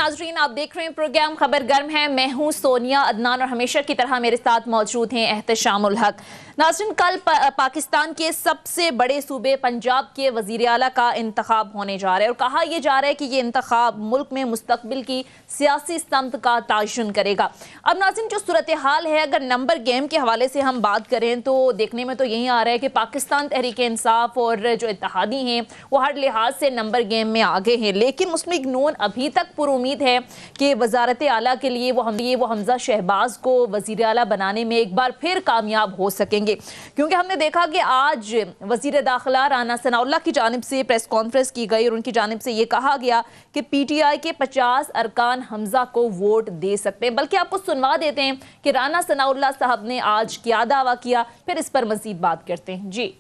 नाजरीन, आप देख रहे हैं प्रोग्राम खबर गर्म है। मैं हूं सोनिया अदनान और हमेशा की तरह मेरे साथ मौजूद हैं एहतशामुल हक। नाजरीन, कल पाकिस्तान के सबसे बड़े सूबे पंजाब के वजीर आला का इंतखाब होने जा रहा है और कहा यह जा रहा है कि ये इंतखाब मुल्क में मुस्तकबिल की सियासी समत का तयन करेगा। अब नाजरीन, जो सूरत हाल है, अगर नंबर गेम के हवाले से हम बात करें तो देखने में तो यही आ रहा है कि पाकिस्तान तहरीक इंसाफ और जो इत्तेहादी हैं वो हर लिहाज से नंबर गेम में आगे हैं, लेकिन मुस्लिम लीग नून अभी तक पुरुमीद है कि वजारत आला के लिए वो हमजा शहबाज को वजीर आला बनाने में एक बार फिर कामयाब हो सकेंगे, क्योंकि हमने देखा कि आज वजीर दाखिला राना सनाउल्लाह की जानिब से प्रेस कॉन्फ्रेंस की गई और उनकी जानिब से ये कहा गया कि PTI के 50 अरकान हमजा को वोट दे सकते हैं। बल्कि आपको सुनवा देते हैं कि राना सनाउल्लाह साहब ने आज क्या दावा किया, फिर इस पर मजीद बात करते हैं। जी,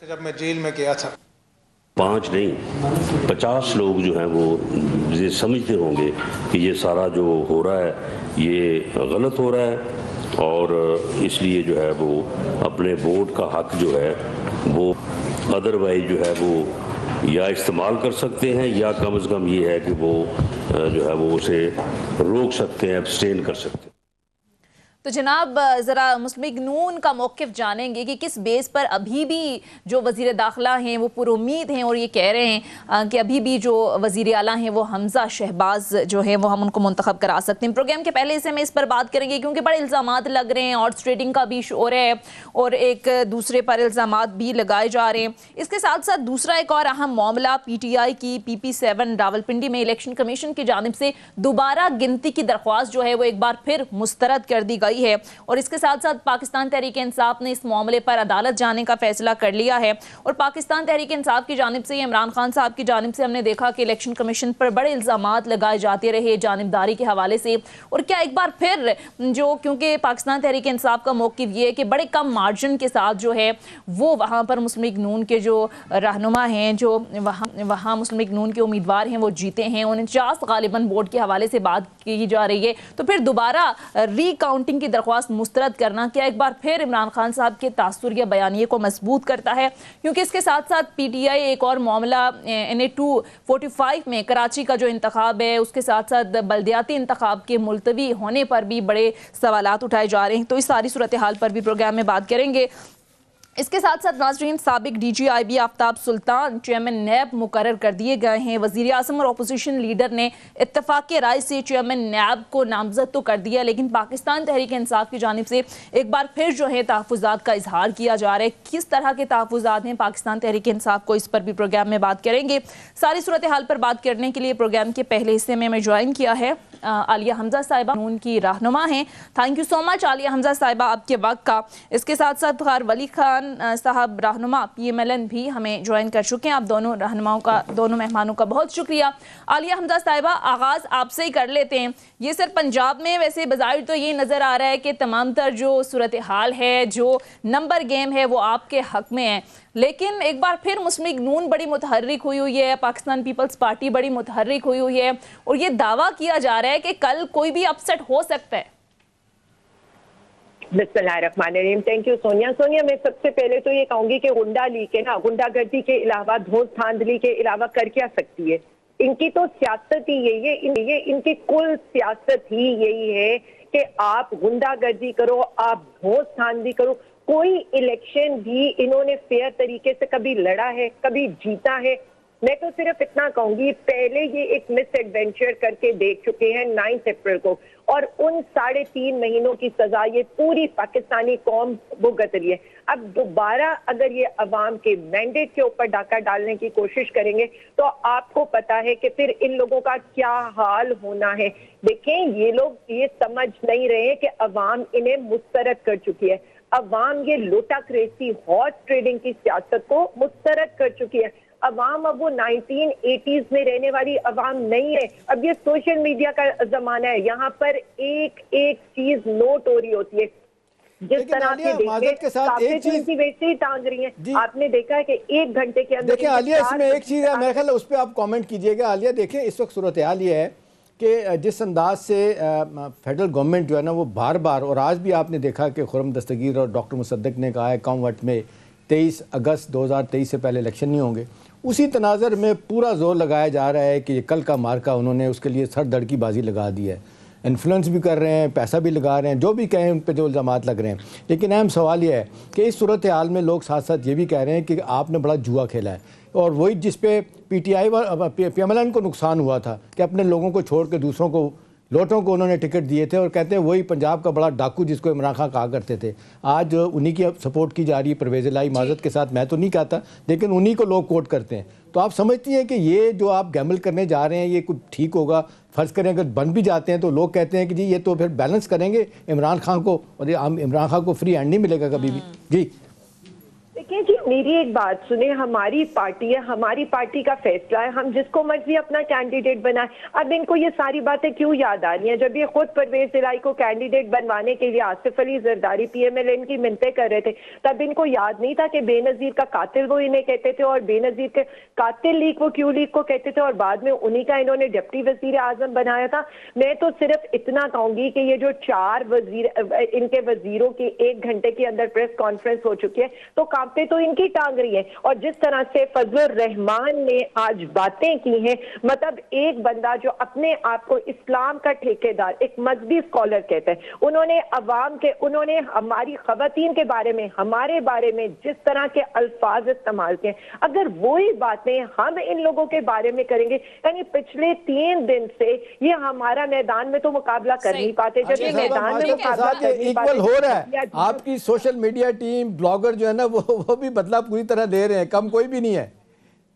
जब मैं जेल में गया था 5 नहीं 50 लोग जो हैं वो ये समझते होंगे कि ये सारा जो हो रहा है ये गलत हो रहा है और इसलिए जो है वो अपने वोट का हक जो है वो अदरवाइज जो है वो या इस्तेमाल कर सकते हैं या कम से कम ये है कि वो जो है वो उसे रोक सकते हैं, एब्सटेन कर सकते हैं। तो जनाब, ज़रा मुस्लिम लीग नून का मौक़िफ़ जानेंगे कि किस बेस पर अभी भी जो वज़ीर दाखिला हैं वो पुरुमीद हैं और ये कह रहे हैं कि अभी भी जो वज़ीर आला हैं वो हमजा शहबाज जो है वो हम उनको मुंतखब करा सकते हैं। प्रोग्राम के पहले हिस्से में इस पर बात करेंगे क्योंकि बड़े इल्ज़ामात लग रहे हैं, हॉर्स ट्रेडिंग का भी शोर है और एक दूसरे पर इल्ज़ामात भी लगाए जा रहे हैं। इसके साथ साथ दूसरा एक और अहम मामला PTI की PP7 रावलपिंडी में इलेक्शन कमीशन की जानिब से दोबारा गिनती की दरख्वास्त जो है वो एक बार फिर मुस्तरद कर दी गई है और इसके साथ साथ पाकिस्तान तहरीक इंसाफ ने इस मामले पर अदालत जाने का फैसला कर लिया है और पाकिस्तान तहरीक इंसाफ की जानिब से इमरान खान साहब की जानिब से हमने देखा कि इलेक्शन कमीशन पर बड़े इल्जामात लगाए जाते रहे जानिबदारी के हवाले से। और क्या एक बार फिर जो, क्योंकि पाकिस्तान तहरीक इंसाफ का मौक़िफ़ ये है कि बड़े कम मार्जिन के साथ जो है वो वहाँ पर मुस्लिम लीग नून के जो रहनुमा हैं, जो वहाँ मुस्लिम लीग नून के उम्मीदवार हैं वो जीते हैं, 49 गालिबन वोट के हवाले से बात की जा रही है, तो फिर दोबारा रीकाउंटिंग की दरख्वास्त मुस्तरद करना क्या एक बार फिर इमरान खान साहब के तासुर या बयानिए को मजबूत करता है? क्योंकि इसके साथ साथ PTI एक और मामला NA 245 में कराची का जो इंतखाब है उसके साथ साथ बल्दियाती इंतखाब के मुलतवी होने पर भी बड़े सवालात उठाए जा रहे हैं। तो इस सारी सूरत हाल पर भी प्रोग्राम में बात करेंगे। इसके साथ साथ नाज़रीन, साबिक DGIB आफ्ताब सुल्तान चेयरमैन नैब मुकर्रर कर दिए गए हैं। वज़ीर आज़म और अपोजिशन लीडर ने इत्तफाक़ राय से चेयरमैन नैब को नामज़द तो कर दिया, लेकिन पाकिस्तान तहरीक इंसाफ की जानिब से एक बार फिर जो है तहफ़्फ़ुज़ात का इजहार किया जा रहा है। किस तरह के तहफ़्फ़ुज़ात हैं पाकिस्तान तहरीक इंसाफ को, इस पर भी प्रोग्राम में बात करेंगे। सारी सूरत हाल पर बात करने के लिए प्रोग्राम के पहले हिस्से में मैं ज्वाइन किया है आलिया हमजा साहिबा, नून की रहनुमा हैं। Thank you so much Alia Hamza साहिबा आपके वक्त का। इसके साथ साथ फ़ख़र वली खान साहब रहनुमा PMLN भी हमें ज्वाइन कर चुके हैं। आप दोनों रहनुमाओं का, दोनों मेहमानों का बहुत शुक्रिया। आलिया हमजा साहिबा, आगाज़ आपसे ही कर लेते हैं। ये सर पंजाब में वैसे बज़ाहिर तो ये नज़र आ रहा है कि तमाम तर जो सूरत हाल है, जो नंबर गेम है वो आपके हक में है, लेकिन एक बार फिर मुस्लिम लीग नून बड़ी मुतहर्रिक हुई है, पाकिस्तान पीपल्स पार्टी बड़ी मुतहर्रिक हुई है और ये दावा किया जा रहा है कि कल कोई भी अपसेट हो सकता है। बिस्मिल्लाहिर्रहमानिर्रहीम। Thank you Sonia. मैं सबसे पहले तो ये कहूंगी कि गुंडा लीग के ना, गुंडागर्दी के अलावा, धोस धांधली के अलावा कर क्या सकती है? इनकी तो सियासत ही यही है, ये इनकी कुल सियासत ही यही है कि आप गुंडागर्दी करो, आप धोस धांधली करो। कोई इलेक्शन भी इन्होंने फेयर तरीके से कभी लड़ा है, कभी जीता है? मैं तो सिर्फ इतना कहूंगी, पहले ये एक मिस एडवेंचर करके देख चुके हैं 9 अप्रैल को और उन 3.5 महीनों की सजा ये पूरी पाकिस्तानी कौम भुगत रही है। अब दोबारा अगर ये अवाम के मैंडेट के ऊपर डाका डालने की कोशिश करेंगे तो आपको पता है कि फिर इन लोगों का क्या हाल होना है। देखें, ये लोग ये समझ नहीं रहे कि अवाम इन्हें मुस्तरद कर चुकी है। अवाम ये लोटा क्रेसी, हॉर्स ट्रेडिंग की सियासत को मुस्तरद कर चुकी है। अवाम अब वो 1980s में रहने वाली अवाम नहीं है। अब ये सोशल मीडिया का जमाना है, यहाँ पर एक एक चीज नोट हो रही होती है। जिस तरह से देखिए वैसे ही टांग रही है। आपने देखा है कि 1 घंटे के अंदर। देखिए आलिया, इसमें एक चीज है, मेरे ख्याल उस पर आप कमेंट कीजिएगा। आलिया देखिए, इस वक्त सूरत हाल ये है कि जिस अंदाज से फेडरल गवर्नमेंट जो है ना वो बार बार, और आज भी आपने देखा कि खुर्रम दस्तगीर और डॉक्टर मुसद्दक ने कहा है कम वक्त में 23 अगस्त 2023 से पहले इलेक्शन नहीं होंगे, उसी तनाज़र में पूरा जोर लगाया जा रहा है कि कल का मार्का उन्होंने उसके लिए सर दड़ की बाजी लगा दी है, इन्फ्लुएंस भी कर रहे हैं, पैसा भी लगा रहे हैं, जो भी कहें उन पर जो इल्ज़ामात लग रहे हैं। लेकिन अहम सवाल यह है कि इस सूरत हाल में लोग साथ साथ ये भी कह रहे हैं कि आपने बड़ा जुआ खेला है, और वही जिस पे PTI PMLN को नुकसान हुआ था कि अपने लोगों को छोड़ के दूसरों को लोटों को उन्होंने टिकट दिए थे, और कहते हैं वही पंजाब का बड़ा डाकू जिसको इमरान खान कहा करते थे, आज उन्हीं की सपोर्ट की जा रही है। परवेज़ इलाही माजरत के साथ मैं तो नहीं कहता, लेकिन उन्हीं को लोग कोट करते हैं। तो आप समझती हैं कि ये जो आप गैमल करने जा रहे हैं ये कुछ ठीक होगा? फ़र्ज़ करें अगर बन भी जाते हैं तो लोग कहते हैं कि जी ये तो फिर बैलेंस करेंगे इमरान खान को, और ये इमरान खान को फ्री हैंड नहीं मिलेगा कभी भी। जी देखिए जी, मेरी एक बात सुने, हमारी पार्टी है, हमारी पार्टी का फैसला है, हम जिसको मर्जी अपना कैंडिडेट बनाए। अब इनको ये सारी बातें क्यों याद आ रही हैं? जब ये खुद परवेज इलाही को कैंडिडेट बनवाने के लिए आसिफ अली जरदारी PMLN की मिन्नतें कर रहे थे, तब इनको याद नहीं था कि बेनजीर का कातिल वो इन्हें कहते थे, और बेनजीर के कातिल लीग वो क्यू लीग को कहते थे, और बाद में उन्हीं का इन्होंने डिप्टी वजीर आजम बनाया था। मैं तो सिर्फ इतना कहूंगी कि ये जो 4 वजीर इनके वजीरों की 1 घंटे के अंदर प्रेस कॉन्फ्रेंस हो चुकी है, तो पे तो इनकी टांग रही है। और जिस तरह से फजलुर रहमान ने आज बातें की हैं, मतलब एक बंदा जो अपने आप को इस्लाम का ठेकेदार, एक मजहबी स्कॉलर कहते हैं, उन्होंने अवाम के, उन्होंने हमारी खवातीन के बारे में, हमारे बारे में जिस तरह के अल्फाज इस्तेमाल किए, अगर वही बातें हम इन लोगों के बारे में करेंगे, यानी पिछले 3 दिन से ये हमारा मैदान में तो मुकाबला कर नहीं पाते, जब ये मैदान में मुकाबला इक्वल हो रहा है। आपकी सोशल मीडिया टीम, ब्लॉगर जो है ना वो भी बदला पूरी तरह दे रहे हैं, कम कोई भी नहीं है।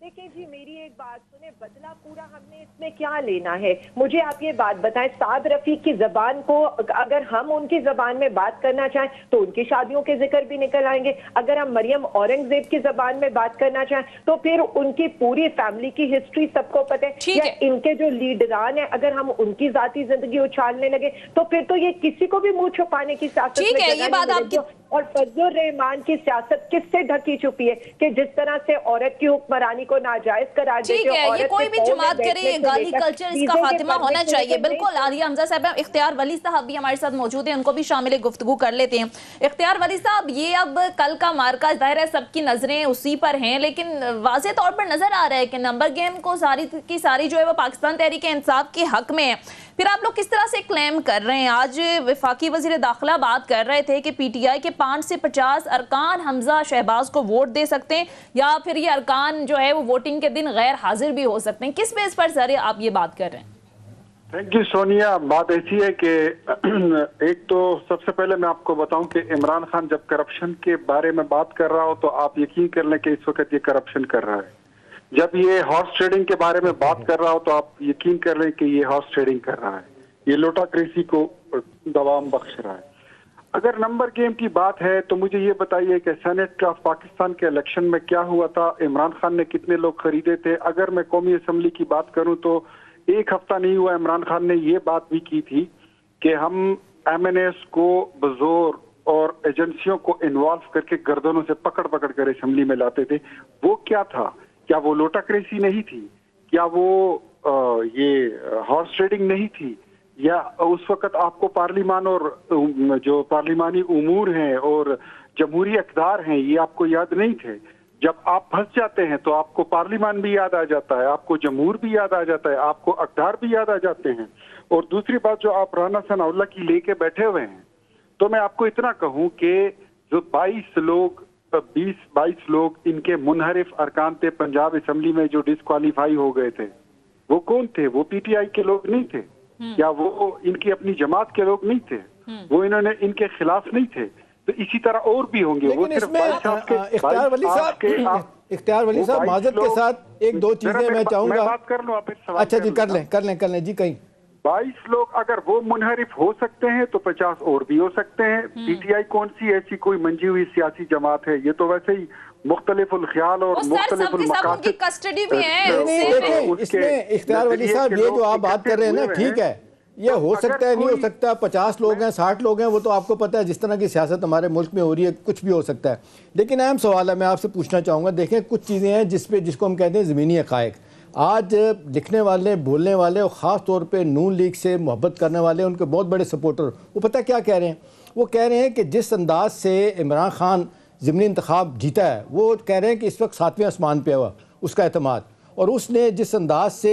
देखिए जी, मेरी एक बात सुने, बदला पूरा हमने इसमें क्या लेना है? मुझे आप ये बात बताएं, साद रफीक की जबान को अगर हम उनकी जबान में बात करना चाहें तो उनकी शादियों के जिक्र भी निकल आएंगे। अगर हम मरियम औरंगजेब की जबान में बात करना चाहें तो फिर उनकी पूरी फैमिली की हिस्ट्री सबको पता है। या इनके जो लीडरान है, अगर हम उनकी जाती जिंदगी उछालने लगे तो फिर तो ये किसी को भी मुंह छुपाने की सियासत में जगह नहीं मिलेगी। और फजलुर रहमान की सियासत किससे ढकी छुपी है कि जिस तरह से औरत की हुक्मरानी को नाजायज करार देते हैं, ये कोई भी जमात करे, गाली कल्चर इसका खात्मा होना चाहिए। बिल्कुल। आलिया हमजा साहब, इख्तियार वली साहब भी हमारे साथ मौजूद हैं, उनको भी शामिल गुफ्तगू कर लेते हैं। इख्तियार वली साहब, ये अब कल का मार्का जाहिर है सबकी नजरें उसी पर हैं, लेकिन वाज़ेह तौर पर नजर आ रहा है कि नंबर गेम को सारी की सारी जो है वो पाकिस्तान तहरीक इंसाफ के हक में है। फिर आप लोग किस तरह से क्लेम कर रहे हैं? आज वफाकी वजीर दाखिला बात कर रहे थे कि PTI के 5 से 50 अरकान हमजा शहबाज को वोट दे सकते हैं, या फिर ये अरकान जो है वो वोटिंग के दिन गैर हाजिर भी हो सकते हैं। किस बेस पर सर आप ये बात कर रहे हैं? Thank you Sonia. बात ऐसी है कि एक तो सबसे पहले मैं आपको बताऊं कि इमरान खान जब करप्शन के बारे में बात कर रहा हो तो आप यकीन कर लें कि इस वक्त ये करप्शन कर रहा है। जब ये हॉर्स ट्रेडिंग के बारे में बात कर रहा हो तो आप यकीन कर लें कि ये हॉर्स ट्रेडिंग कर रहा है, ये लोटाक्रेसी को दवाम बख्श रहा है। अगर नंबर गेम की बात है तो मुझे ये बताइए कि सेनेट ऑफ पाकिस्तान के इलेक्शन में क्या हुआ था, इमरान खान ने कितने लोग खरीदे थे। अगर मैं कौमी असम्बली की बात करूं तो 1 हफ्ता नहीं हुआ इमरान खान ने ये बात भी की थी कि हम MNAs को बजोर और एजेंसियों को इन्वॉल्व करके गर्दनों से पकड़ पकड़ कर असम्बली में लाते थे। वो क्या था? क्या वो लोटाक्रेसी नहीं थी? क्या वो ये हॉर्स ट्रेडिंग नहीं थी? या उस वक्त आपको पार्लिमान और जो पार्लिमानी उमूर हैं और जमहूरी अक़दार हैं ये आपको याद नहीं थे? जब आप फंस जाते हैं तो आपको पार्लिमान भी याद आ जाता है, आपको जमहूर भी याद आ जाता है, आपको अक़दार भी याद आ जाते हैं। और दूसरी बात जो आप राना सनाउल्लाह की लेके बैठे हुए हैं, तो मैं आपको इतना कहूं कि जो 20-22 लोग इनके मुनहरिफ अरकान थे पंजाब असम्बली में जो डिस्क्वालीफाई हो गए थे, वो कौन थे? वो PTI के लोग नहीं थे? या वो इनकी अपनी जमात के लोग नहीं थे? वो इन्होंने इनके खिलाफ नहीं थे? तो इसी तरह और भी होंगे। वो सिर्फ इख्तियार वली साहब माजरत के साथ 1-2 चीजें मैं चाहूंगा। बात कर लो आप। अच्छा जी, कर लें जी। कहीं 22 लोग अगर वो मुनहरिफ हो सकते हैं तो 50 और भी हो सकते हैं। PTI कौन सी ऐसी कोई मंजी हुई सियासी जमात है? ये तो वैसे ही मुख्तलिफुल ख्याल और मुख्तलिफुल मकासद कस्टडी भी है। इसमें इख्तियार वली साहब ये जो आप बात कर रहे हैं ना, ठीक है, ये हो सकता है, नहीं हो सकता, 50 लोग हैं, 60 लोग हैं, वो तो आपको पता है जिस तरह की सियासत हमारे मुल्क में हो रही है, कुछ भी हो सकता है। लेकिन अहम सवाल है, मैं आपसे पूछना चाहूँगा, देखें कुछ चीज़ें हैं जिसको हम कहते हैं ज़मीनी हक़ाइक़। आज लिखने वाले, बोलने वाले और ख़ास तौर पे नून लीग से मोहब्बत करने वाले, उनके बहुत बड़े सपोर्टर, वो पता क्या कह रहे हैं? वो कह रहे हैं कि जिस अंदाज से इमरान खान ज़िमनी इंतखाब जीता है, वो कह रहे हैं कि इस वक्त 7वें आसमान पे हुआ। उसका एतमाद, और उसने जिस अंदाज से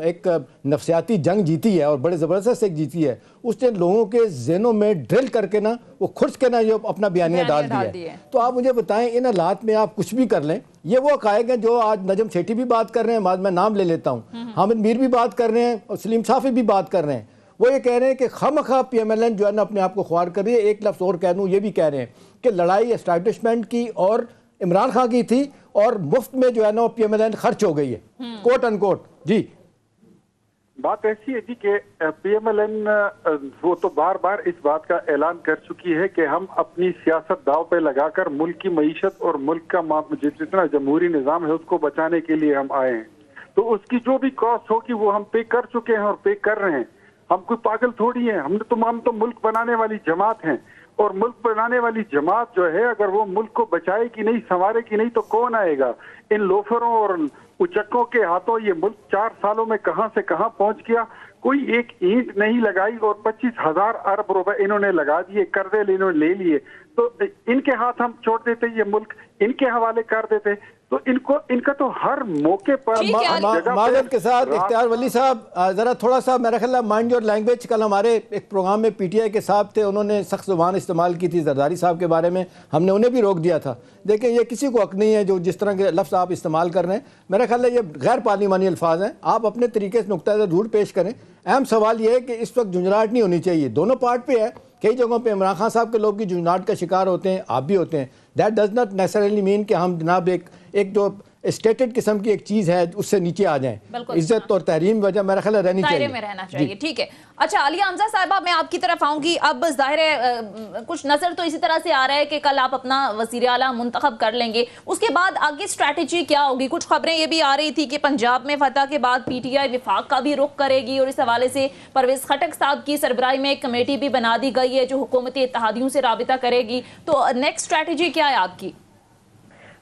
एक नफसियाती जंग जीती है और बड़े ज़बरदस्त से जीती है, उसने लोगों के जहनों में ड्रिल करके ना वो खुर्च के ना जो अपना बयानिया डाल दिया है। तो आप मुझे बताएं, इन हालात में आप कुछ भी कर लें, ये वो हक़ाइक़ हैं जो आज नजम सेठी भी बात कर रहे हैं, बाद मैं नाम ले लेता हूँ, हामिद मीर भी बात कर रहे हैं और सलीम साफ़ी भी बात कर रहे हैं। वो ये कह रहे हैं कि खामखा PMLN जो है ना अपने आप को ख्वार कर रही है। एक लफ्ज़ और कह दूँ, ये भी कह रहे हैं कि लड़ाई एस्टैब्लिशमेंट की और इमरान खान की थी और मुफ्त में जो है ना PMLN खर्च हो गई है, कोट अनकोट। जी, बात ऐसी है जी कि PMLN वो तो बार बार इस बात का ऐलान कर चुकी है कि हम अपनी सियासत दाव पे लगाकर मुल्क की मईशत और मुल्क का जितना जमहूरी निज़ाम है उसको बचाने के लिए हम आए हैं। तो उसकी जो भी कॉस्ट होगी वो हम पे कर चुके हैं और पे कर रहे हैं। हम कोई पागल थोड़ी हैं, हम तो मुल्क बनाने वाली जमात हैं, और मुल्क बनाने वाली जमात जो है अगर वो मुल्क को बचाएगी नहीं, संवारेगी नहीं, तो कौन आएगा? इन लोफरों और उचक्कों के हाथों ये मुल्क 4 सालों में कहां से कहां पहुंच गया। कोई एक ईंट नहीं लगाई और 25,000 अरब रुपए इन्होंने लगा दिए, कर्जे इन्होंने ले लिए। तो इनके हाथ हम छोड़ देते, ये मुल्क इनके हवाले कर देते, तो इनका तो हर मौके पर माजरत के साथ इख्तियार वली साहब, ज़रा थोड़ा सा मेरा ख्याल है माइंड योर लैंग्वेज। कल हमारे एक प्रोग्राम में PTI के साहब थे, उन्होंने सख्त ज़ुबान इस्तेमाल की थी जरदारी साहब के बारे में, हमने उन्हें भी रोक दिया था। देखें, ये किसी को हक नहीं है जो जिस तरह के लफ्ज़ आप इस्तेमाल कर रहे हैं, मेरा ख्याल है ये गैर पार्लिमानी अल्फाज हैं। आप अपने तरीके से नुक्ता ज़रूर पेश करें। अहम सवाल ये है कि इस वक्त झुंझलाहट नहीं होनी चाहिए, दोनों पार्ट पे है। कई जगहों पे इमरान खान साहब के लोग की झुंझलाहट का शिकार होते हैं, आप भी होते हैं। That does not necessarily mean कि हम जनाब एक जो स्टेटेड किस्म की एक चीज़ है उससे नीचे आ जाएं। इज्जत और तहरीम वजह मेरा ख्याल रहनी चाहिए, में रहना चाहिए। ठीक है, अच्छा आलिया हमजा साहिबा, मैं आपकी तरफ आऊंगी। अब जाहिर है कुछ नजर तो इसी तरह से आ रहा है कि कल आप अपना वजीर आला मुंतखब कर लेंगे, उसके बाद आगे स्ट्रैटेजी क्या होगी? कुछ खबरें ये भी आ रही थी कि पंजाब में फतह के बाद PTI विफाक का भी रुख करेगी, और इस हवाले से परवेज खटक साहब की सरबराही में एक कमेटी भी बना दी गई है जो हुकूमती इत्तेहादियों से राबिता करेगी। तो नेक्स्ट स्ट्रैटेजी क्या है आपकी?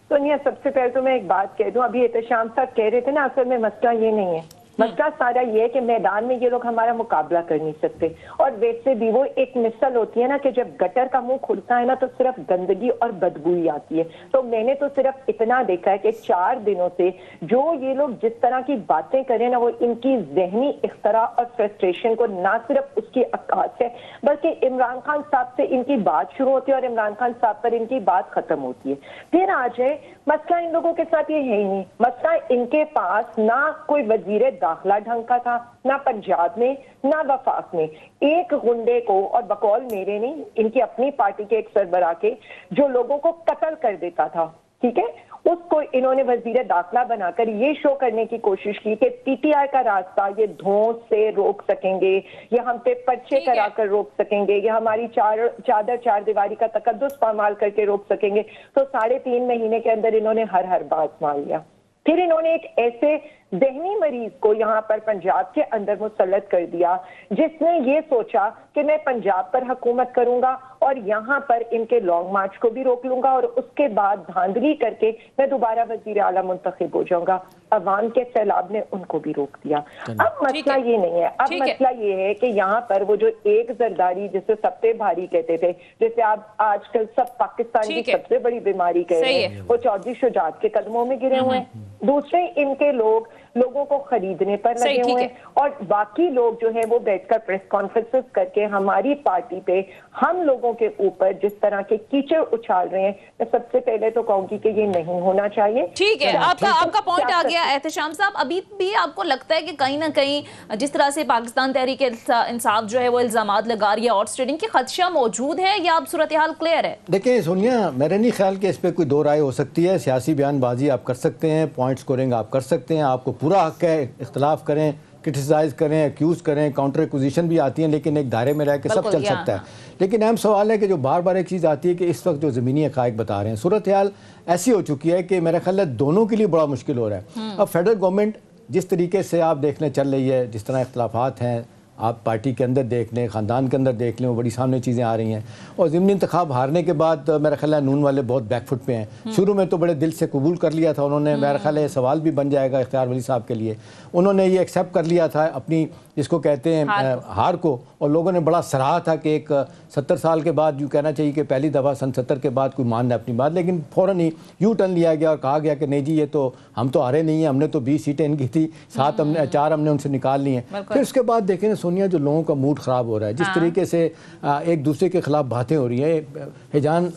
सोनिया, सबसे पहले तो मैं एक बात कह दूं, अभी एहतशाम साहब कह रहे थे ना, असल में मसला ये नहीं है। मसला सारा ये है कि मैदान में ये लोग हमारा मुकाबला कर नहीं सकते। और वैसे भी वो एक मिसल होती है ना कि जब गटर का मुंह खुलता है ना तो सिर्फ गंदगी और बदबू ही आती है। तो मैंने तो सिर्फ इतना देखा है कि 4 दिनों से जो ये लोग जिस तरह की बातें करें ना, वो इनकी जहनी इख्तरा और फ्रस्ट्रेशन को ना सिर्फ उसकी अक्कास है, बल्कि इमरान खान साहब से इनकी बात शुरू होती है और इमरान खान साहब पर इनकी बात खत्म होती है। फिर आ जाए, मसला इन लोगों के साथ ये है ही नहीं। मसला इनके पास ना कोई वजीर दाखिला ढंग का था, ना पंजाब में ना वफाक में। एक गुंडे को, और बकौल मेरे नहीं, इनकी अपनी पार्टी के एक सरबराह के, जो लोगों को कत्ल कर देता था, ठीक है, उसको इन्होंने वजीर दाखिला बनाकर ये शो करने की कोशिश की कि PTI का रास्ता ये धौंस से रोक सकेंगे, या हम पे पर्चे कराकर रोक सकेंगे, या हमारी चार दीवारी का तकद्दुस पामाल करके रोक सकेंगे। तो 3.5 महीने के अंदर इन्होंने हर बात मान लिया। फिर इन्होंने एक ऐसे ज़हनी मरीज को यहाँ पर पंजाब के अंदर मुसल्लत कर दिया जिसने ये सोचा कि मैं पंजाब पर हुकूमत करूंगा और यहाँ पर इनके लॉन्ग मार्च को भी रोक लूंगा और उसके बाद धांधली करके मैं दोबारा वजीर आला मुंतखब हो जाऊंगा। अवाम के सैलाब ने उनको भी रोक दिया। अब मसला ये नहीं है, अब मसला ये है कि यहाँ पर वो जो एक जरदारी जिसे सबसे भारी कहते थे, जैसे आप आजकल सब पाकिस्तान की सबसे बड़ी बीमारी कह रहे हैं, वो चौधरी शुजात के कदमों में गिरे हुए हैं। दूसरे इनके लोगों को खरीदने पर लगे हुए हैं, और बाकी लोग जो है वो बैठकर प्रेस कॉन्फ्रेंसेस करके हमारी पार्टी पे हम लोगों के ऊपर जिस तरह के कीचड़ उछाल रहे हैं। मैं सबसे पहले तो कहूंगी कि ये नहीं होना चाहिए। ठीक है, आपका पॉइंट आ गया एहतशाम साहब। अभी भी आपको लगता है कि कहीं ना कहीं जिस तरह से पाकिस्तान तहरीक इंसाफ जो है वो इल्जामात लगा रही है, हॉर्स ट्रेडिंग की खदशा मौजूद है, या अब सूरत हाल क्लियर है? देखिए सोनिया, मेरे नहीं ख्याल कि इस पर कोई दो राय हो सकती है। सियासी बयानबाजी आप कर सकते हैं, पॉइंट स्कोरिंग आप कर सकते हैं, आपको पूरा हक है इख्तलाफ करें, क्रिटिसाइज़ करें, एक्यूज़ करें, काउंटर एक्विजिशन भी आती हैं, लेकिन एक दायरे में रह के सब चल सकता है। लेकिन अहम सवाल है कि जो बार बार एक चीज़ आती है कि इस वक्त जो ज़मीनी हक़ाइक़ बता रहे हैं, सूरत हाल ऐसी हो चुकी है कि मेरा ख्याल है दोनों के लिए बड़ा मुश्किल हो रहा है। अब फेडरल गवर्नमेंट जिस तरीके से आप देखने चल रही है, जिस तरह इख्तलाफात हैं, आप पार्टी के अंदर देख लें, ख़ानदान के अंदर देख लें, वो बड़ी सामने चीज़ें आ रही हैं। और ज़िमनी इंतखाब हारने के बाद मेरा ख्याल है नून वाले बहुत बैकफुट पे हैं। शुरू में तो बड़े दिल से कबूल कर लिया था उन्होंने, मेरा ख्याल है सवाल भी बन जाएगा इख्तियार वली साहब के लिए, उन्होंने ये एक्सेप्ट कर लिया था अपनी जिसको कहते हैं हार को, और लोगों ने बड़ा सराहा था कि एक 70 साल के बाद यूँ कहना चाहिए कि पहली दफ़ा सन 70 के बाद कोई मान रहा अपनी बात, लेकिन फ़ौरन ही यू टर्न लिया गया और कहा गया कि नहीं जी ये तो हम तो हारे नहीं हैं, हमने तो 20 सीटें इनकी थी, 4 हमने उनसे निकाल ली हैं। फिर उसके बाद देखें ना सोनिया, जो लोगों का मूड ख़राब हो रहा है, जिस तरीके से एक दूसरे के ख़िलाफ़ बातें हो रही हैं, हिजान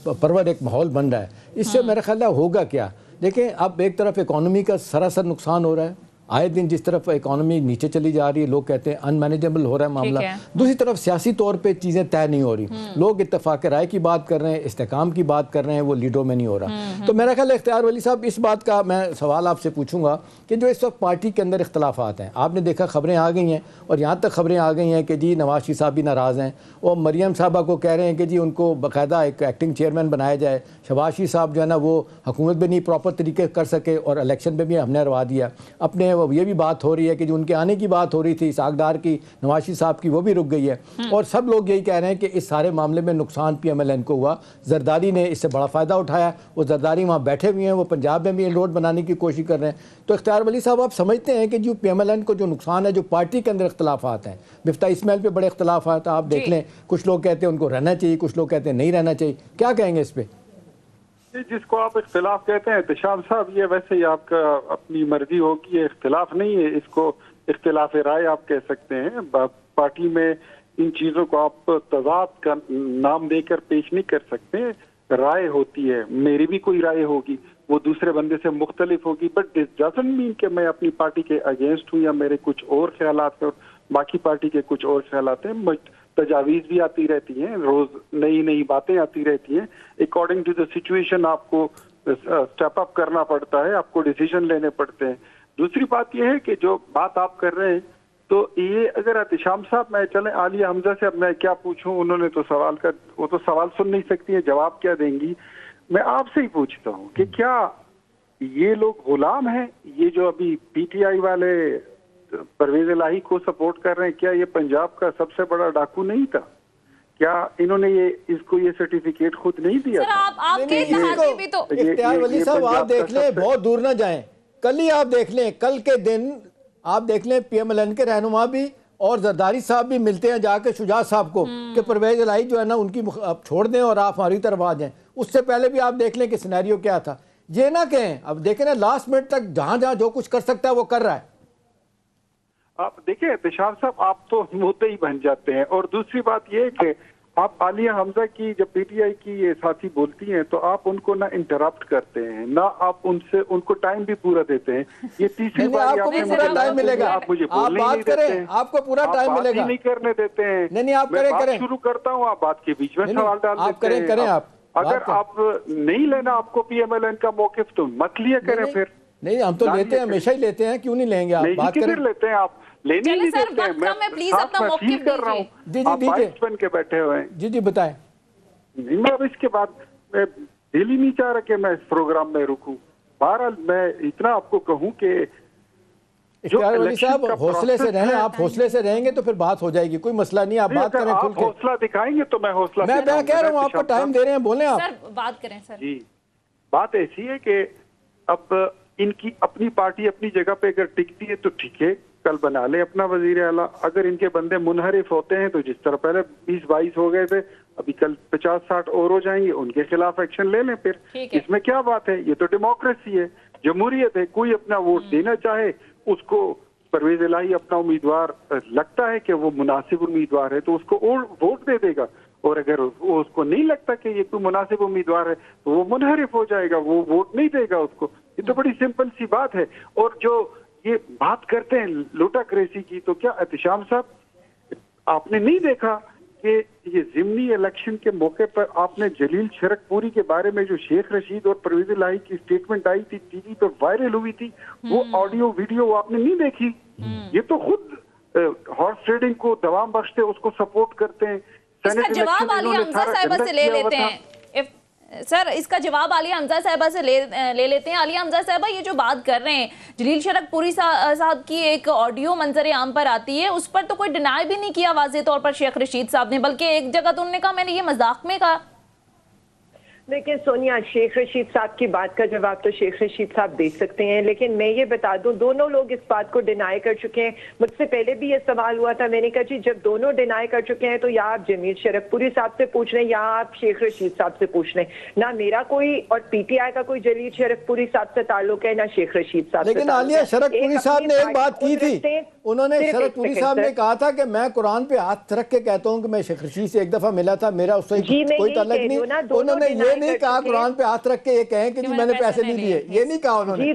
परवर एक माहौल बन रहा है, इससे मेरा ख्याल है होगा क्या। देखें अब एक तरफ इकॉनमी का सरासर नुकसान हो रहा है, आए दिन जिस तरफ इकॉनमी नीचे चली जा रही है, लोग कहते हैं अनमैनेजेबल हो रहा है मामला। दूसरी तरफ सियासी तौर पे चीज़ें तय नहीं हो रही, लोग इत्तेफाक राय की बात कर रहे हैं, इस्तेकाम की बात कर रहे हैं, वो लीडरों में नहीं हो रहा। तो मेरा ख्याल है इख्तियार वली साहब, इस बात का मैं सवाल आपसे पूछूंगा कि जो इस वक्त पार्टी के अंदर इख्तलाफात हैं, आपने देखा खबरें आ गई हैं और यहाँ तक खबरें आ गई हैं कि जी नवाज शरीफ साहब भी नाराज़ हैं और मरियम साहबा को कह रहे हैं कि जी उनको बाकायदा एक एक्टिंग चेयरमैन बनाया जाए। शहबाज शरीफ साहब जो है ना वो हुकूमत भी नहीं प्रॉपर तरीके कर सके और इलेक्शन में भी हमने हरवा दिया अपने। ये भी बात हो रही है कि जो उनके आने की बात हो रही थी सागदार की, नवाज शरीफ साहब की, वो भी रुक गई है। और सब लोग यही कह रहे हैं कि इस सारे मामले में नुकसान PMLN को हुआ, जरदारी ने इससे बड़ा फ़ायदा उठाया। वो जरदारी वहाँ बैठे हुए हैं, वो पंजाब में भी रोड बनाने की कोशिश कर रहे हैं। तो इख्तियार वली साहब, आप समझते हैं कि जो PMLN को जो नुकसान है, जो पार्टी के अंदर इख्तलाफात हैं, मिफ्ता इस्माइल पे बड़े इख्तलाफात आप देख लें, कुछ लोग कहते हैं उनको रहना चाहिए, कुछ लोग कहते हैं नहीं रहना चाहिए, क्या कहेंगे इस पर? जिसको आप इख्तिलाफ कहते हैं एहतशाम साहब, ये वैसे ही आपका अपनी मर्जी होगी, ये इख्तिलाफ नहीं है, इसको इख्तिलाफ राय आप कह सकते हैं। पार्टी में इन चीज़ों को आप तजाद का नाम देकर पेश नहीं कर सकते। राय होती है, मेरी भी कोई राय होगी, वो दूसरे बंदे से मुख्तलिफ होगी, बट दिस डजंट मीन कि मैं अपनी पार्टी के अगेंस्ट हूँ या मेरे कुछ और ख्यालात हैं और बाकी पार्टी के कुछ और ख्यालात हैं। तजावीज़ भी आती रहती हैं, रोज नई नई बातें आती रहती हैं। अकॉर्डिंग टू द सिचुएशन आपको स्टेप अप करना पड़ता है, आपको डिसीजन लेने पड़ते हैं। दूसरी बात यह है कि जो बात आप कर रहे हैं, तो ये अगर एहतशाम साहब मैं चले आलिया हमजा से अब मैं क्या पूछूं, उन्होंने तो वो तो सवाल सुन नहीं सकती है, जवाब क्या देंगी। मैं आपसे ही पूछता हूँ कि क्या ये लोग गुलाम हैं, ये जो अभी PTI वाले परवेज इलाही को सपोर्ट कर रहे हैं, क्या ये पंजाब का सबसे बड़ा डाकू नहीं था? क्या इन्होंने इसको ये सर्टिफिकेट खुद नहीं दिया? सर, आपके इतिहास भी तो इख्तियार वली साहब आप देख लें, बहुत दूर ना जाएं, कल ही आप देख लें, कल के दिन आप देख लें PMLN के रहनुमा भी और जरदारी साहब भी मिलते हैं जाके शुजात साहब को कि परवेज इलाही जो है ना उनकी आप छोड़ दें और आप हमारी तरफ आ जाएं। उससे पहले भी आप देख लें कि सिनेरियो क्या था। ये ना कहें, अब देखें ना लास्ट मिनट तक जहां जहां जो कुछ कर सकता है वो कर रहा है। आप देखिए एहतशाम साहब, आप तो मुद्दे ही बन जाते हैं। और दूसरी बात यह है कि आप आलिया हमजा की जब PTI की ये साथी बोलती हैं तो आप उनको ना इंटरप्ट करते हैं, ना आप उनको टाइम भी पूरा देते हैं। ये तीसरी बार आपको पूरा टाइम मिलेगा, आप मुझे आप बात करें, आपको पूरा टाइम मिलेगा, नहीं करने देते हैं। नहीं आप करें शुरू करता हूँ, आप बात के बीच में सवाल डाल देते हैं। करें आप अगर आप नहीं लेना आपको PMLN का मौकिफ तो मत लिया करें। फिर नहीं, हम तो लेते हैं, हमेशा ही लेते हैं, क्यों नहीं लेंगे? आप बात करें, लेते हैं आप, लेने नहीं सर, देते हैं। मैं प्लीज अपना मौकिफ कर रहा हूँ, आप बाइस बन के बैठे हुए हैं। जी बताएं। नहीं, मैं अब इसके बाद मैं दिल ही नहीं चाह रहा कि मैं इस प्रोग्राम में रुकूं। बहरहाल मैं इतना आपको कहूं कि इख्तियार वली साहब हौसले से रहें, आप हौसले से रहेंगे तो फिर बात हो जाएगी, कोई मसला नहीं। आप बात करें, आप हौसला दिखाएंगे तो मैं हौसला, मैं कह रहा हूँ, आपको टाइम दे रहे हैं, बोले आप। सर बात करें सर। जी, बात ऐसी है कि अब इनकी अपनी पार्टी अपनी जगह पे अगर टिकती है तो ठीक है, कल बना ले अपना वजीर आला। अगर इनके बंदे मुनहरिफ होते हैं तो जिस तरह पहले 20-22 हो गए थे, अभी कल 50-60 और हो जाएंगे, उनके खिलाफ एक्शन ले लें। फिर इसमें क्या बात है? ये तो डेमोक्रेसी है, जमहूरियत है। कोई अपना वोट देना चाहे, उसको परवेज इलाही अपना उम्मीदवार लगता है कि वो मुनासिब उम्मीदवार है तो उसको और वोट दे देगा, और अगर उसको नहीं लगता कि ये कोई मुनासिब उम्मीदवार है तो वो मुनहरिफ हो जाएगा, वो वोट नहीं देगा उसको। ये तो बड़ी सिंपल सी बात है। और जो ये बात करते हैं लोटाक्रेसी की, तो क्या एहतशाम साहब आपने नहीं देखा कि ये ज़िमनी इलेक्शन के मौके पर आपने जलील शरकपुरी के बारे में जो शेख रशीद और परवेज इलाही की स्टेटमेंट आई थी, टीवी पर वायरल हुई थी, वो ऑडियो वीडियो आपने नहीं देखी? ये तो खुद हॉर्स ट्रेडिंग को दवाम बख्शते, उसको सपोर्ट करते हैं। इसका जवाब आलिया हमजा साहिबा से ले लेते हैं। सर, इसका जवाब आलिया हमजा साहिबा से ले लेते हैं। आलिया हमजा साहिबा, ये जो बात कर रहे हैं जलील शरकपुरी साहब की एक ऑडियो मंजर आम पर आती है, उस पर तो कोई डिनाई भी नहीं किया वाज़ेह तौर पर शेख रशीद साहब ने, बल्कि एक जगह तो उन्होंने कहा मैंने ये मजाक में कहा। लेकिन सोनिया, शेख रशीद साहब की बात का जवाब तो शेख रशीद साहब दे सकते हैं, लेकिन मैं ये बता दूं, दोनों लोग इस बात को डिनाई कर चुके हैं। मुझसे पहले भी ये सवाल हुआ था, मैंने कहा जी जब दोनों डिनाई कर चुके हैं तो या आप जमील शरफपुरी साहब से पूछ रहे हैं या आप शेख रशीद साहब से पूछ रहे हैं। ना मेरा कोई और पीटीआई का कोई जलील शरफपुरी साहब से ताल्लुक है, ना शेख रशीद साहब। लेकिन आलिया, शरफपुरी साहब ने एक बात की थी, उन्होंने शरफपुरी साहब ने कहा था कि मैं कुरान पे हाथ रख के कहता हूं कि मैं शेख रशीद से एक दफा मिला था, मेरा उससे कोई ताल्लुक नहीं। उन्होंने ये नहीं कहा कुरान पे हाथ रख के ये कहें कि मैंने पैसे नहीं लिए, ये नहीं कहा उन्होंने।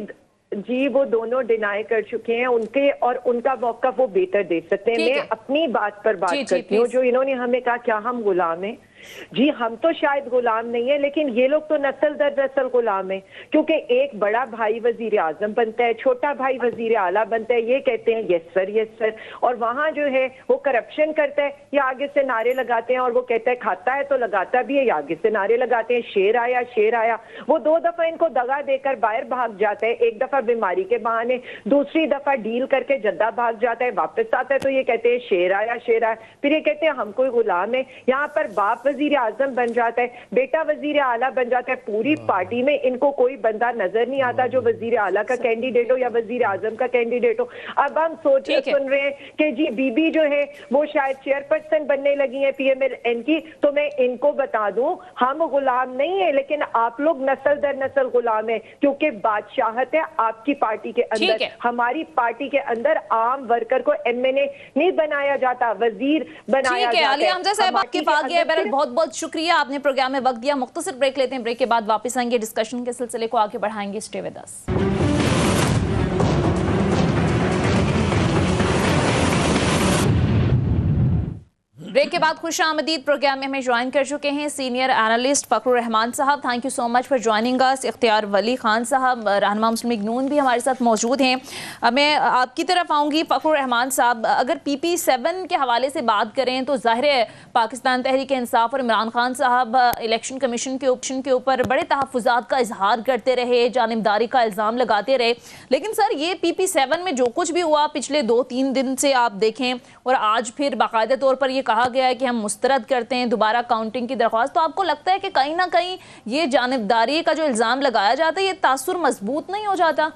जी वो दोनों डिनाई कर चुके हैं, उनके और उनका मौका वो बेहतर दे सकते हैं। मैं अपनी बात पर बात करती हूँ। जो इन्होंने हमें कहा क्या हम गुलाम हैं, जी हम तो शायद गुलाम नहीं है, लेकिन ये लोग तो नस्ल दर नस्ल गुलाम है, क्योंकि एक बड़ा भाई वजीर आजम बनता है, छोटा भाई वजीर आला बनता है, ये कहते हैं यस सर, और वहां जो है वो करप्शन करता है, या आगे से नारे लगाते हैं, और वो कहता है खाता है तो लगाता भी है, या आगे से नारे लगाते हैं शेर आया। वो 2 दफा इनको दगा देकर बाहर भाग जाता है, एक दफा बीमारी के बहाने, दूसरी दफा डील करके जद्दा भाग जाता है, वापस आता है तो ये कहते हैं शेर आया, फिर ये कहते हैं हम कोई गुलाम है। यहाँ पर बाप वजीर आजम बन जाता है, बेटा वजीर आला बन जाता है, पूरी पार्टी में इनको कोई बंदा नजर नहीं आता जो वजीर आला का कैंडिडेट हो या वजीर आजम का कैंडिडेट हो। अब हम सुन रहे हैं कि जी बीबी जो है वो शायद चेयरपर्सन बनने लगी है PMLN की, तो मैं इनको बता दूं हम गुलाम नहीं है, लेकिन आप लोग नस्ल दर नस्ल गुलाम है, क्योंकि बादशाहत है आपकी पार्टी के अंदर, हमारी पार्टी के अंदर आम वर्कर को MNA नहीं बनाया जाता, वजीर बनाया जाता है। अली हमजा साहब आपके पास गया, बहुत बहुत शुक्रिया, आपने प्रोग्राम में वक्त दिया। मुख्तसर ब्रेक लेते हैं, ब्रेक के बाद वापस आएंगे, डिस्कशन के सिलसिले को आगे बढ़ाएंगे। Stay with us. ब्रेक के बाद खुश आमदीद। प्रोग्राम में हमें ज्वाइन कर चुके हैं सीनियर एनालिस्ट फ़खरुर रहमान साहब, thank you so much for joining us. इख्तियार वली खान साहब, रहनुमा मुस्लिम लीग नून भी हमारे साथ मौजूद हैं। मैं आपकी तरफ आऊँगी फ़खरुर रहमान साहब, अगर PP7 के हवाले से बात करें तो ज़ाहिर है पाकिस्तान तहरीक इंसाफ और इमरान खान साहब इलेक्शन कमीशन के ऊपर बड़े तहफ़्फ़ुज़ात का इजहार करते रहे, जानिबदारी का इल्ज़ाम लगाते रहे, लेकिन सर ये PP7 में जो कुछ भी हुआ पिछले 2-3 दिन से आप देखें, और आज फिर बाकायदा तौर पर ये कहा गया है कि हम मुस्तरद करते हैं दोबारा काउंटिंग की दरख्वास्त, तो आपको लगता है कि कहीं ना कहीं ये जानिबदारी का जो इल्ज़ाम लगाया जाता है ये तासुर मजबूत नहीं हो जाता?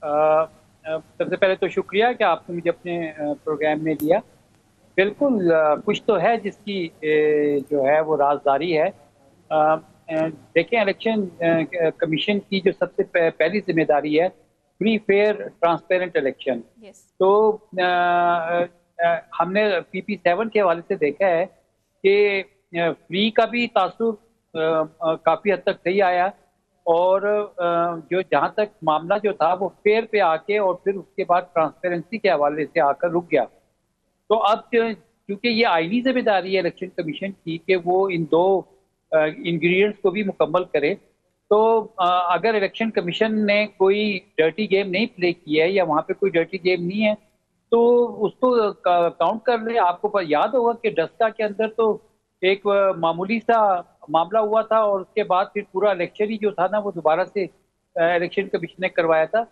सबसे पहले तो शुक्रिया कि आपने मुझे अपने प्रोग्राम में लिया। बिल्कुल कुछ तो है जिसकी जो है वो राजदारी है। देखें, इलेक्शन कमीशन की जो सबसे पहली जिम्मेदारी है फ्री फेयर ट्रांसपेरेंट इलेक्शन। तो हमने PP7 के हवाले से देखा है कि फ्री का भी तासुर काफ़ी हद तक सही आया, और जो जहाँ तक मामला जो था वो फेयर पे आके और फिर उसके बाद ट्रांसपेरेंसी के हवाले से आकर रुक गया। तो अब क्योंकि ये आईनी जिम्मेदारी है इलेक्शन कमीशन की कि वो इन 2 इंग्रेडिएंट्स को भी मुकम्मल करे, तो अगर इलेक्शन कमीशन ने कोई डर्टी गेम नहीं प्ले किया है या वहाँ पे कोई डर्टी गेम नहीं है तो उसको काउंट कर ले। आपको याद होगा कि डस्का के अंदर तो एक मामूली सा मामला हुआ था और उसके बाद फिर पूरा इलेक्शन ही जो था ना वो दोबारा से इलेक्शन कमीशन ने करवाया था।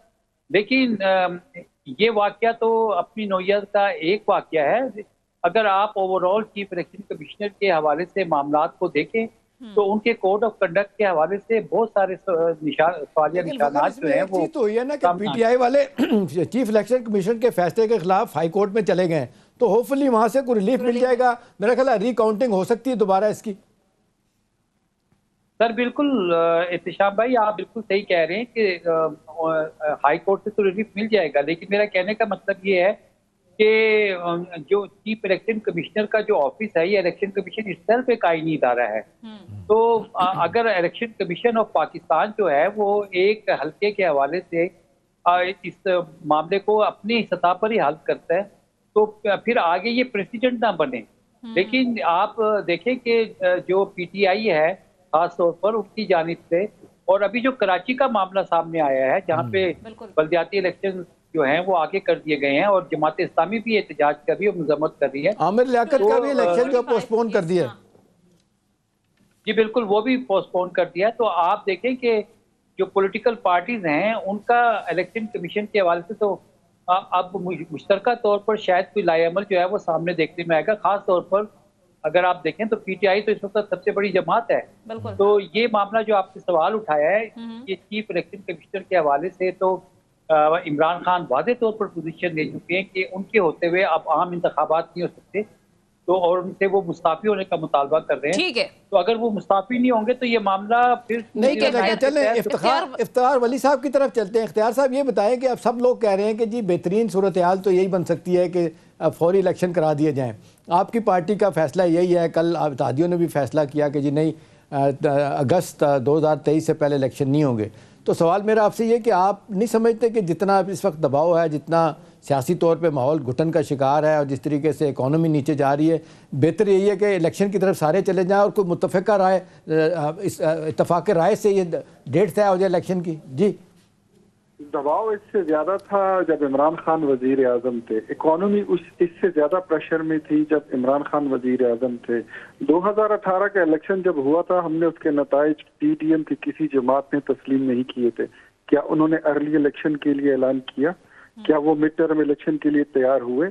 लेकिन ये वाकया तो अपनी नौयत का एक वाकया है। अगर आप ओवरऑल चीफ इलेक्शन कमिश्नर के हवाले से मामलात को देखें तो उनके कोड ऑफ कंडक्ट के हवाले से बहुत सारे सवालिया निशानात जो हैं वो तो ये ना कि PTI वाले चीफ इलेक्शन कमीशन के फैसले के खिलाफ हाई कोर्ट में चले गए, तो होपफुली वहां से कोई रिलीफ मिल जाएगा। मेरा ख्याल है रिकाउंटिंग हो सकती है दोबारा इसकी। सर बिल्कुल इत्तिशाम भाई, आप बिल्कुल सही कह रहे हैं कि हाई कोर्ट से तो रिलीफ मिल जाएगा, लेकिन मेरा कहने का मतलब ये है कि जो चीफ इलेक्शन कमिश्नर का जो ऑफिस है ये इलेक्शन कमीशन इटसेल्फ एक आईनी इदारा है। तो अगर इलेक्शन कमीशन ऑफ पाकिस्तान जो है वो एक हल्के के हवाले से इस मामले को अपनी सतह पर ही हल करता है तो फिर आगे ये प्रेसिडेंट ना बने। लेकिन आप देखें कि जो PTI है खास तौर पर उनकी जानिब से, और अभी जो कराची का मामला सामने आया है जहाँ पे बल्दियाती इलेक्शन जो हैं वो आगे कर दिए गए हैं और जमात इस्लामी भी एहतजाज कर रही है, मजम्मत कर रही है। आमिर लियाकत का भी इलेक्शन जो पोस्टपोन कर दिया। जी बिल्कुल, वो भी पोस्टपोन कर दिया। तो आप देखें कि जो पॉलिटिकल पार्टीज हैं उनका इलेक्शन कमीशन के हवाले से तो अब मुश्तरका तौर पर शायद कोई लाएअमल जो है वो सामने देखने में आएगा, खास तौर पर अगर आप देखें तो पीटीआई तो इस वक्त सबसे बड़ी जमात है। बिल्कुल। तो ये मामला जो आपने सवाल उठाया है, ये चीफ इलेक्शन कमिश्नर के हवाले से तो इमरान खान वादे तौर पर पोजीशन ले चुके हैं कि उनके होते हुए अब आम इंतखाबात नहीं हो सकते, तो और उनसे वो मुस्ताफी होने का मुतालबा कर रहे हैं। ठीक है, तो अगर वो मुस्ताफी नहीं होंगे तो ये मामला फिर नहीं कह सकते। चलें इफ्तिखार वली साहब की तरफ चलते हैं। इख्तियार साहब ये बताएं कि अब सब लोग कह रहे हैं कि जी बेहतरीन सूरत हाल तो यही बन सकती है कि अब फौरी इलेक्शन करा दिए जाएं। आपकी पार्टी का फैसला यही है, कल इत्तेहादियों ने भी फैसला किया कि जी नहीं, अगस्त 2023 से पहले इलेक्शन नहीं होंगे। तो सवाल मेरा आपसे ये कि आप नहीं समझते कि जितना इस वक्त दबाव है, जितना सियासी तौर पे माहौल घुटन का शिकार है और जिस तरीके से इकॉनमी नीचे जा रही है, बेहतर यही है कि इलेक्शन की तरफ सारे चले जाएं और कोई मुत्तफ़िका राय, इस इत्तफाक राय से ये डेट तय हो जाए इलेक्शन की? जी, दबाव इससे ज्यादा था जब इमरान खान वजीर आजम थे। इकोनॉमी इससे ज्यादा प्रेशर में थी जब इमरान खान वजीर आजम थे। 2018 का इलेक्शन जब हुआ था, हमने उसके नताइज पीडीएम की किसी जमात ने तस्लीम नहीं किए थे। क्या उन्होंने अर्ली इलेक्शन के लिए ऐलान किया? क्या वो मिड टर्म इलेक्शन के लिए तैयार हुए?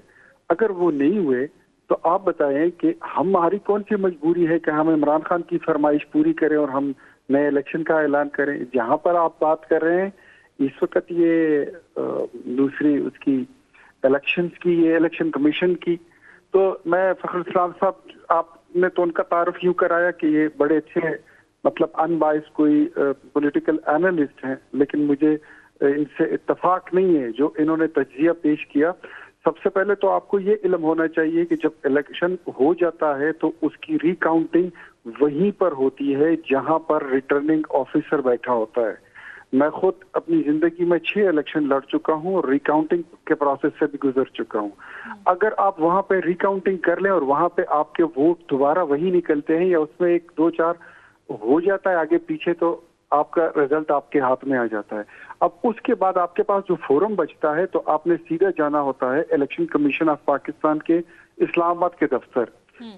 अगर वो नहीं हुए तो आप बताएं कि हमारी कौन सी मजबूरी है कि हम इमरान खान की फरमाइश पूरी करें और हम नए इलेक्शन का ऐलान करें। जहां पर आप बात कर रहे हैं इस वक्त ये दूसरी उसकी इलेक्शंस की, ये इलेक्शन कमीशन की, तो मैं फखरुल इस्लाम साहब, आपने तो उनका तारुफ यूं कराया कि ये बड़े अच्छे मतलब अनबाइस कोई पॉलिटिकल एनालिस्ट हैं, लेकिन मुझे इनसे इत्तेफाक नहीं है जो इन्होंने तज्जिया पेश किया। सबसे पहले तो आपको ये इल्म होना चाहिए कि जब इलेक्शन हो जाता है तो उसकी रिकाउंटिंग वहीं पर होती है जहां पर रिटर्निंग ऑफिसर बैठा होता है। मैं खुद अपनी जिंदगी में 6 इलेक्शन लड़ चुका हूं और रिकाउंटिंग के प्रोसेस से भी गुजर चुका हूं। अगर आप वहां पे रिकाउंटिंग कर लें और वहां पे आपके वोट दोबारा वही निकलते हैं या उसमें 1, 2, 4 हो जाता है आगे पीछे, तो आपका रिजल्ट आपके हाथ में आ जाता है। अब उसके बाद आपके पास जो फोरम बचता है तो आपने सीधा जाना होता है इलेक्शन कमीशन ऑफ पाकिस्तान के इस्लामाबाद के दफ्तर,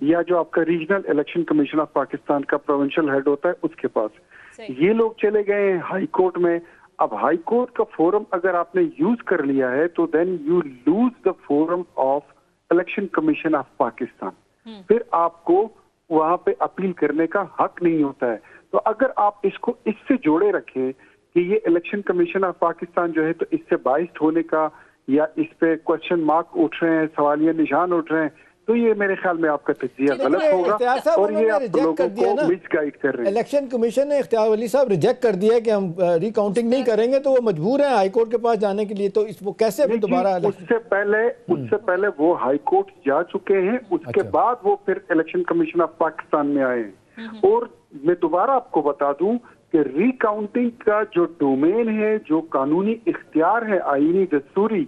या जो आपका regional election commission of Pakistan का प्रोविंशियल हेड होता है उसके पास। ये लोग चले गए हाई कोर्ट में। अब हाई कोर्ट का फोरम अगर आपने यूज कर लिया है तो then you lose the forum of election commission of Pakistan. फिर आपको वहां पे अपील करने का हक नहीं होता है। तो अगर आप इसको इससे जोड़े रखें कि ये इलेक्शन कमीशन ऑफ पाकिस्तान जो है तो इससे बाइस्ड होने का या इस पे क्वेश्चन मार्क उठ रहे हैं, सवालिया निशान उठ रहे हैं, तो ये मेरे ख्याल में आपका तज्जिया गलत होगा और ये आप लोगों को मिसगाइड कर रहे हैं। इलेक्शन कमीशन ने इख्तियार वली साहब रिजेक्ट कर दिया है कि हम रिकाउंटिंग नहीं करेंगे, तो वो मजबूर है हाई कोर्ट के पास जाने के लिए। तो वो कैसे अभी दोबारा उससे पहले वो हाई कोर्ट जा चुके हैं, उसके बाद वो फिर इलेक्शन कमीशन ऑफ पाकिस्तान में आए हैं। और मैं दोबारा आपको बता दूं कि रिकाउंटिंग का जो डोमेन है, जो कानूनी इख्तियार है आईनी दस्तूरी,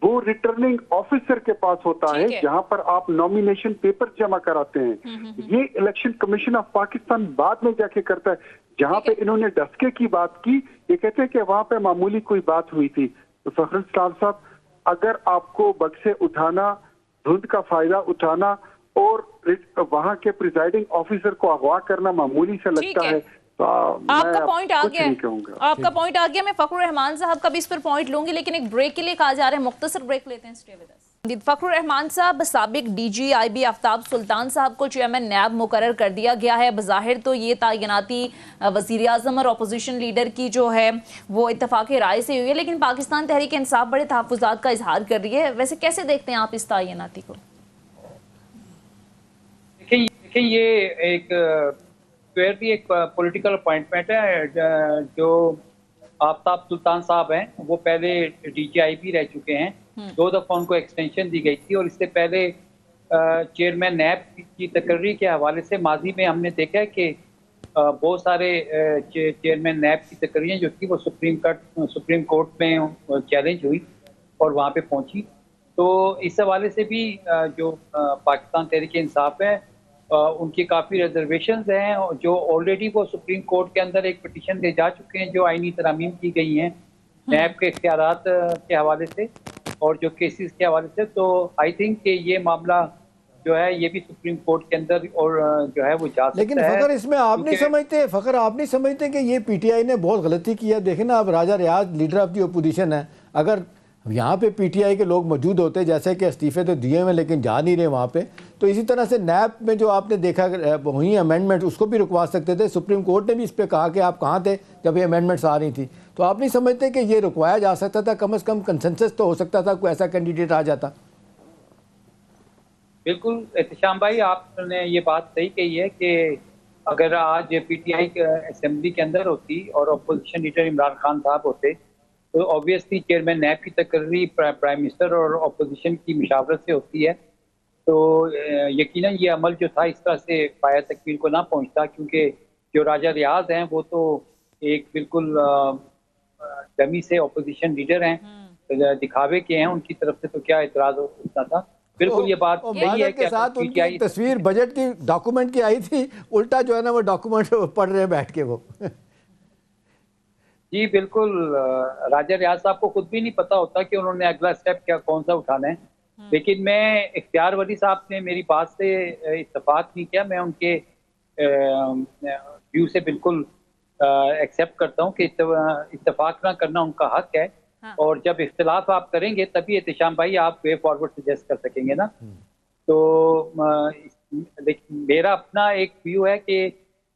वो रिटर्निंग ऑफिसर के पास होता है जहां पर आप नॉमिनेशन पेपर जमा कराते हैं। ये इलेक्शन कमीशन ऑफ पाकिस्तान बाद में जाके करता है। जहां पे इन्होंने डस्के की बात की, ये कहते हैं कि वहां पे मामूली कोई बात हुई थी। तो फखरुल इस्लाम साहब, अगर आपको बक्से उठाना, धुंध का फायदा उठाना और वहां के प्रिजाइडिंग ऑफिसर को अगवा करना मामूली से लगता है, तो आपका पॉइंट आ गया, आपका पॉइंट आ गया। मैं फखरुर रहमान साहब का भी इस पर पॉइंट लूंगी, लेकिन एक ब्रेक के लिए कहा जा रहा है, मुख्तसर ब्रेक लेते हैं। Stay with us. Fakhrur Rehman साहब, साबिक डीजी आईबी आफ्ताब सुल्तान साहब को चेयरमैन नैब मुकर्रर कर दिया गया है। बज़ाहिर तो ये तैनाती वज़ीर आज़म और अपोजिशन लीडर की जो है वो इत्तफाक़ राय से हुई है, लेकिन पाकिस्तान तहरीक इंसाफ बड़े तहफ़्फ़ुज़ात का इजहार कर रही है। वैसे कैसे देखते हैं आप इस तैनाती को? देखिए, ये एक क्लियरली एक पॉलिटिकल अपॉइंटमेंट है। जो आफ्ताब सुल्तान साहब हैं वो पहले डीजीआईबी रह चुके हैं, 2 दफ़ा उनको एक्सटेंशन दी गई थी। और इससे पहले चेयरमैन नैब की तकर्री के हवाले से माजी में हमने देखा है कि बहुत सारे चेयरमैन नैब की तकर्रियाँ जो थी वो सुप्रीम कोर्ट में चैलेंज हुई और वहाँ पे पहुँची। तो इस हवाले से भी जो पाकिस्तान तहरीक इंसाफ है उनकी काफ़ी रिजर्वेशंस हैं, जो ऑलरेडी वो सुप्रीम कोर्ट के अंदर एक पिटीशन दे जा चुके हैं जो आईनी तरामीम की गई हैं नैब के इख्तियारात के हवाले से और जो केसेस के हवाले से। तो आई थिंक कि ये मामला जो है ये भी सुप्रीम कोर्ट के अंदर और जो है वो जा सकता है। लेकिन फखर, इसमें आप नहीं समझते, फखर आप नहीं समझते कि ये पीटीआई ने बहुत गलती की है? देखें ना, अब राजा रियाज लीडर ऑफ दी अपोजिशन है। अगर यहाँ पे पीटीआई के लोग मौजूद होते, जैसे कि इस्तीफे तो दिए हुए लेकिन जा नहीं रहे वहाँ पे, तो इसी तरह से नैब में जो आपने देखा हुई अमेंडमेंट, उसको भी रुकवा सकते थे। सुप्रीम कोर्ट ने भी इस पर कहा कि आप कहाँ थे जब ये अमेंडमेंट्स आ रही थी। तो आप नहीं समझते कि ये रुकवाया जा सकता था? कम से कम कंसेंसस तो हो सकता था, कोई ऐसा कैंडिडेट आ जाता। बिल्कुल एहतशाम भाई, आपने ये बात सही कही है कि अगर आज पीटीआई असेंबली के अंदर होती और अपोजिशन लीडर इमरान खान साहब होते तो ऑब्वियसली चेयरमैन नैब की तकर्री प्राइम मिनिस्टर और अपोजिशन की मुशावरत से होती है, तो यकीनन ये अमल जो था इस तरह से पाया तकमील को ना पहुंचता, क्योंकि जो राजा रियाज हैं वो तो एक बिल्कुल डमी से अपोजिशन लीडर हैं, दिखावे के हैं, उनकी तरफ से तो क्या एतराज हो सकता था। बिल्कुल ये बात यही है के साथ उनकी तस्वीर बजट की डॉक्यूमेंट की आई थी, उल्टा जो है ना वो डॉक्यूमेंट पढ़ रहे हैं बैठ के वो। जी बिल्कुल, राजा रियाज साहब को खुद भी नहीं पता होता कि उन्होंने अगला स्टेप क्या कौन सा उठाना है। लेकिन मैं इख्तियार वली साहब ने मेरी बात से इत्तेफाक नहीं किया, मैं उनके व्यू से बिल्कुल एक्सेप्ट करता हूँ कि इत्तेफाक ना करना उनका हक है। हाँ। और जब इख्तिलाफ आप करेंगे तभी एहतशाम भाई आप वे फॉरवर्ड सजेस्ट कर सकेंगे ना। तो मेरा अपना एक व्यू है कि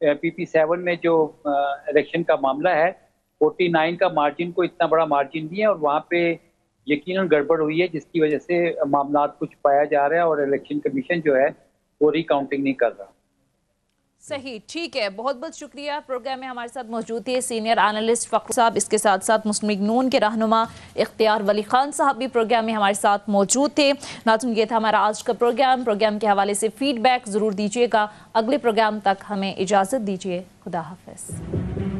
PP7 में जो इलेक्शन का मामला है 49 का मार्जिन को इतना बड़ा मार्जिन नहीं है, और वहाँ पे यकीनन गड़बड़ हुई है जिसकी वजह से मामला कुछ पाया जा रहा है और इलेक्शन कमीशन जो है वो रिकाउंटिंग नहीं कर रहा। सही, ठीक है, बहुत बहुत शुक्रिया। प्रोग्राम में हमारे साथ मौजूद थे सीनियर एनालिस्ट फ़खर साहब, इसके साथ साथ मुस्लिम लीग नून के रहनुमा इख्तियार वली खान साहब भी प्रोग्राम में हमारे साथ मौजूद थे। नाज़रीन, ये था हमारा आज का प्रोग्राम के हवाले से फीडबैक ज़रूर दीजिएगा। अगले प्रोग्राम तक हमें इजाज़त दीजिए। खुदा हाफ़िज़।